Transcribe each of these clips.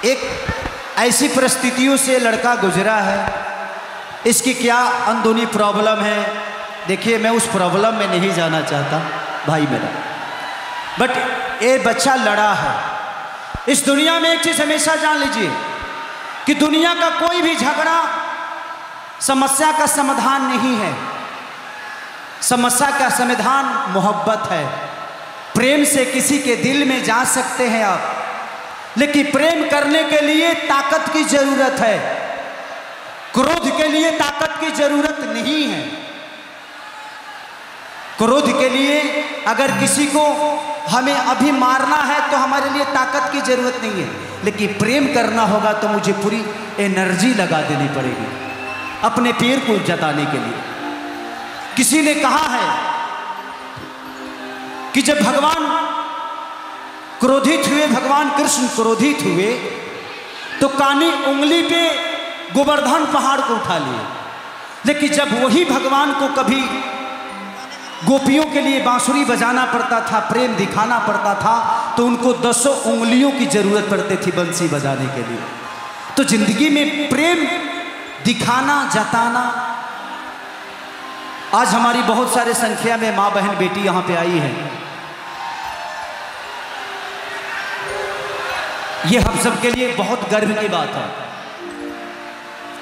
एक ऐसी परिस्थितियों से लड़का गुजरा है, इसकी क्या अंदरूनी प्रॉब्लम है। देखिए मैं उस प्रॉब्लम में नहीं जाना चाहता भाई मेरा, बट ये बच्चा लड़ा है। इस दुनिया में एक चीज़ हमेशा जान लीजिए कि दुनिया का कोई भी झगड़ा समस्या का समाधान नहीं है। समस्या का समाधान मोहब्बत है। प्रेम से किसी के दिल में जा सकते हैं आप, लेकिन प्रेम करने के लिए ताकत की जरूरत है। क्रोध के लिए ताकत की जरूरत नहीं है। क्रोध के लिए अगर किसी को हमें अभी मारना है तो हमारे लिए ताकत की जरूरत नहीं है, लेकिन प्रेम करना होगा तो मुझे पूरी एनर्जी लगा देनी पड़ेगी अपने पैर को जताने के लिए। किसी ने कहा है कि जब भगवान क्रोधित हुए, भगवान कृष्ण क्रोधित हुए तो कानी उंगली पे गोवर्धन पहाड़ को उठा लिए, लेकिन जब वही भगवान को कभी गोपियों के लिए बांसुरी बजाना पड़ता था, प्रेम दिखाना पड़ता था, तो उनको 10 उंगलियों की जरूरत पड़ती थी बंसी बजाने के लिए। तो जिंदगी में प्रेम दिखाना, जताना। आज हमारी बहुत सारे संख्या में माँ बहन बेटी यहां पे आई है। ये हम सब के लिए बहुत गर्व की बात है।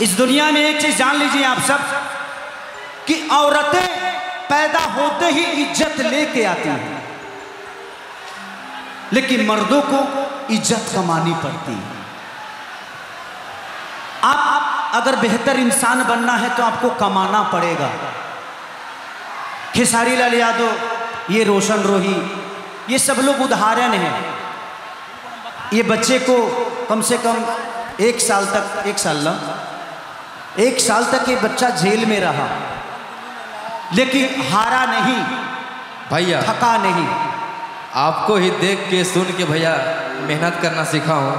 इस दुनिया में एक चीज जान लीजिए आप सब कि औरतें पैदा होते ही इज्जत लेके आती हैं, लेकिन मर्दों को इज्जत कमानी पड़ती है। आप अगर बेहतर इंसान बनना है तो आपको कमाना पड़ेगा। खेसारी लाल यादव, ये रोशन रोही, ये सब लोग उदाहरण हैं। ये बच्चे को कम से कम 1 साल तक, 1 साल तक ये बच्चा जेल में रहा, लेकिन हारा नहीं भैया, थका नहीं। आपको ही देख के सुन के भैया मेहनत करना सीखा हूँ।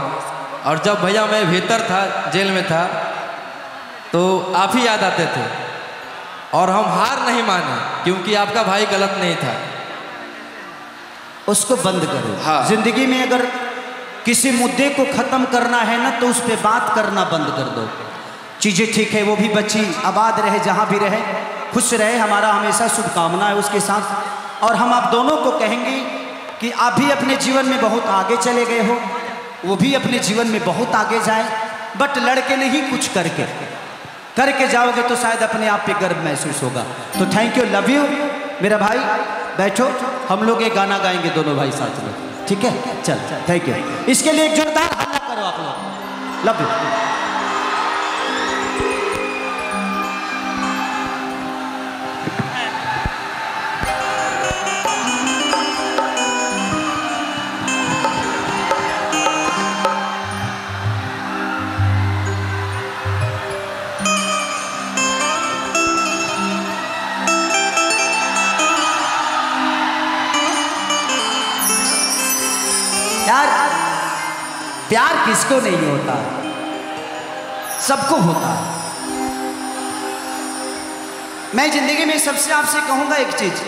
और जब भैया मैं भीतर था, जेल में था, तो आप ही याद आते थे और हम हार नहीं माने, क्योंकि आपका भाई गलत नहीं था। उसको बंद करो। हाँ। जिंदगी में अगर किसी मुद्दे को खत्म करना है ना, तो उस पर बात करना बंद कर दो। चीजें ठीक है, वो भी बच्ची आबाद रहे, जहां भी रहे खुश रहे, हमारा हमेशा शुभकामना है उसके साथ। और हम आप दोनों को कहेंगे कि आप भी अपने जीवन में बहुत आगे चले गए हो, वो भी अपने जीवन में बहुत आगे जाए, बट लड़के नहीं, कुछ करके जाओगे तो शायद अपने आप पे गर्व महसूस होगा। तो थैंक यू, लव यू मेरा भाई। बैठो, हम लोग एक गाना गाएंगे दोनों भाई साथ में, ठीक है? चल, थैंक यू। इसके लिए एक जोरदार हल्ला करो आप लोग। Love you. यार, प्यार किसको नहीं होता, सबको होता है। मैं जिंदगी में सबसे आपसे कहूंगा एक चीज,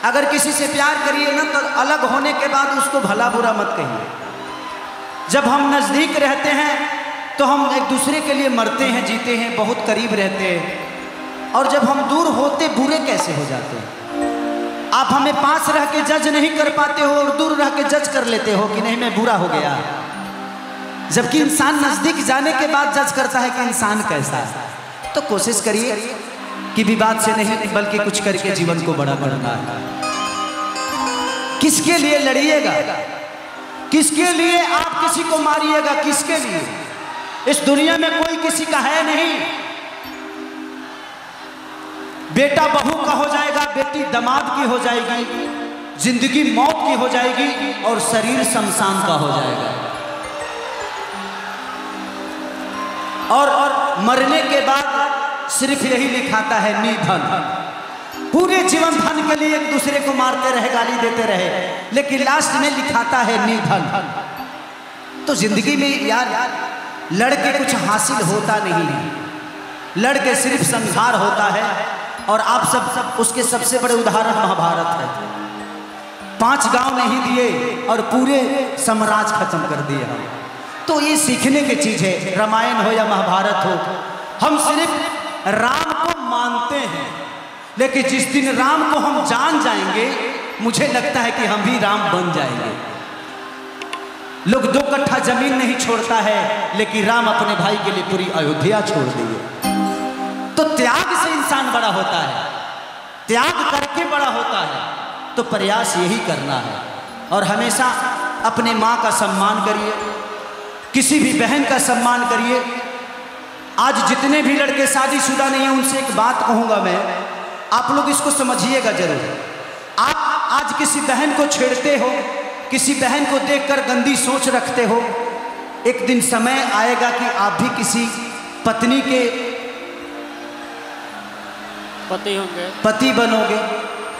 अगर किसी से प्यार करिए ना तो अलग होने के बाद उसको भला बुरा मत कहिए। जब हम नजदीक रहते हैं तो हम एक दूसरे के लिए मरते हैं, जीते हैं, बहुत करीब रहते हैं। और जब हम दूर होते, बुरे कैसे हो जाते हैं। आप हमें पास रह के जज नहीं कर पाते हो और दूर रह के जज कर लेते हो कि नहीं मैं बुरा हो गया, जबकि इंसान नजदीक जाने के बाद जज करता है कि इंसान कैसा है। तो कोशिश करिए कि विवाद से नहीं, बल्कि कुछ करके जीवन को बड़ा करना है। किसके लिए लड़िएगा, किसके लिए आप किसी को मारिएगा, किसके लिए? इस दुनिया में कोई किसी का है नहीं। बेटा बहू का हो जाएगा, बेटी दामाद की हो जाएगी, जिंदगी मौत की हो जाएगी और शरीर शमशान का हो जाएगा। और मरने के बाद सिर्फ यही लिखाता है निधन। पूरे जीवन धन के लिए एक दूसरे को मारते रहे, गाली देते रहे, लेकिन लास्ट में लिखाता है निधन। तो जिंदगी में यार लड़के कुछ हासिल होता नहीं है, लड़के सिर्फ संहार होता है। और आप सब उसके सबसे बड़े उदाहरण महाभारत है। 5 गांव नहीं दिए और पूरे साम्राज्य खत्म कर दिए हम। तो ये सीखने की चीज है, रामायण हो या महाभारत हो, हम सिर्फ राम को मानते हैं, लेकिन जिस दिन राम को हम जान जाएंगे, मुझे लगता है कि हम भी राम बन जाएंगे। लोग 2 कट्ठा जमीन नहीं छोड़ता है, लेकिन राम अपने भाई के लिए पूरी अयोध्या छोड़ दिए। तो त्याग से इंसान बड़ा होता है, त्याग करके बड़ा होता है। तो प्रयास यही करना है, और हमेशा अपने माँ का सम्मान करिए, किसी भी बहन का सम्मान करिए। आज जितने भी लड़के शादीशुदा नहीं हैं, उनसे एक बात कहूँगा मैं, आप लोग इसको समझिएगा जरूर। आप आज किसी बहन को छेड़ते हो, किसी बहन को देखकर गंदी सोच रखते हो, एक दिन समय आएगा कि आप भी किसी पत्नी के पति होंगे, पति बनोगे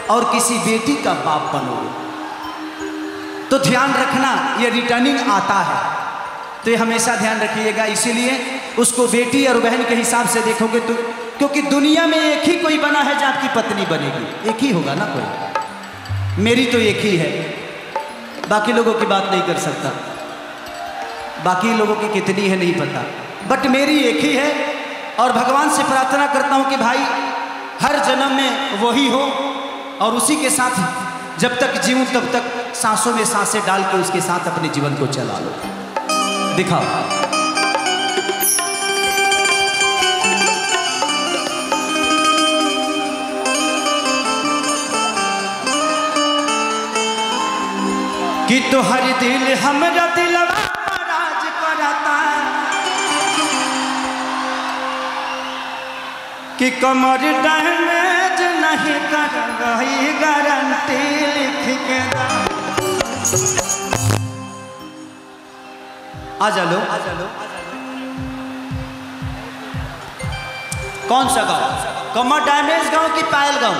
और किसी बेटी का बाप बनोगे। तो ध्यान रखना, ये रिटर्निंग आता है, तो ये हमेशा ध्यान रखिएगा। इसीलिए उसको बेटी और बहन के हिसाब से देखोगे तो, क्योंकि दुनिया में एक ही कोई बना है जो आपकी पत्नी बनेगी, एक ही होगा ना कोई। मेरी तो एक ही है, बाकी लोगों की बात नहीं कर सकता, बाकी लोगों की कितनी है नहीं पता, बट मेरी एक ही है। और भगवान से प्रार्थना करता हूँ कि भाई हर जन्म में वही हो, और उसी के साथ जब तक जीऊँ तब तक सांसों में सांसें डाल के उसके साथ अपने जीवन को चला लो। दिखाओ। कि तोहर दिल हमरा दिलवा राज करता, कि कमर डैमेज नहीं कर रही, गारंटी लिख के दा। आ चलो, आ चलो। कौन सा गाँव? कमर डैमेज गाँव कि पायल गाँव?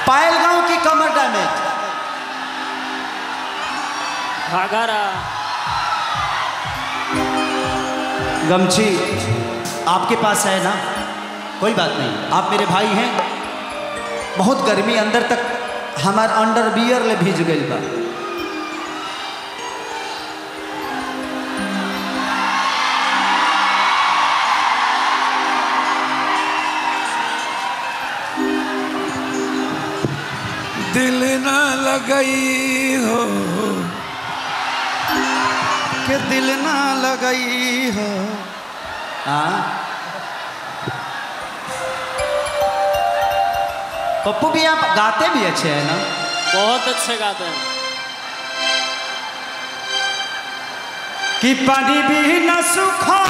पायल गाँव की कमर डैमेज? घाघरा। गमछी आपके पास है ना? कोई बात नहीं, आप मेरे भाई हैं। बहुत गर्मी, अंदर तक हमार अंडरवियर ले भीज गई बा। दिल ना लगई हो, कि दिल ना लगई हो। पप्पू भी आप गाते भी अच्छे हैं ना? बहुत अच्छे गाते हैं। कि पानी भी न सूखा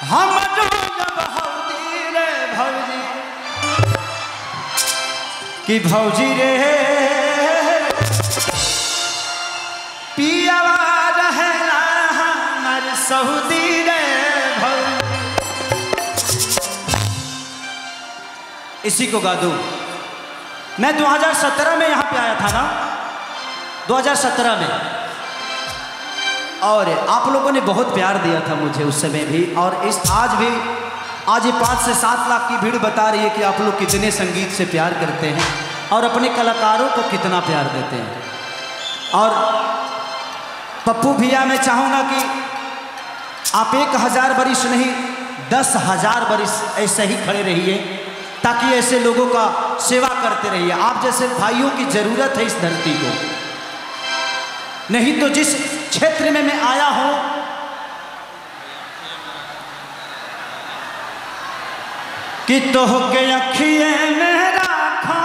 हम भौजी, कि भौजी रे पियावा रहेला हमर सऊदी रे भौजी। इसी को गा दूं। मैं 2017 में यहाँ पे आया था ना, 2017 में, और आप लोगों ने बहुत प्यार दिया था मुझे उस समय भी, और इस आज भी, आज ये 5 से 7 लाख की भीड़ बता रही है कि आप लोग कितने संगीत से प्यार करते हैं और अपने कलाकारों को कितना प्यार देते हैं। और पप्पू भैया, मैं चाहूँगा कि आप 1000 बरिस नहीं 10,000 बरिस ऐसे ही खड़े रहिए, ताकि ऐसे लोगों का सेवा करते रहिए। आप जैसे भाइयों की ज़रूरत है इस धरती को। नहीं तो जिस क्षेत्र में मैं आया हूँ, कि तो हो के अखिए मेरा खा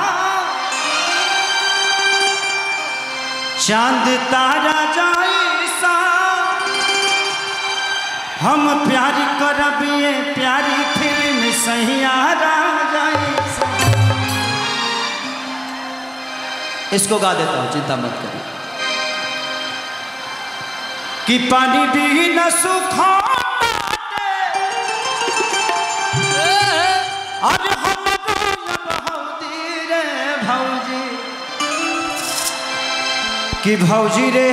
चांद तारा जाइसा, हम प्यारी करबिए प्यारी फिल्म सहियारा जाइसा। इसको गा देता हूँ, चिंता मत करिए। कि पानी भी न सूखा और हम भौजी, कि भौजी रे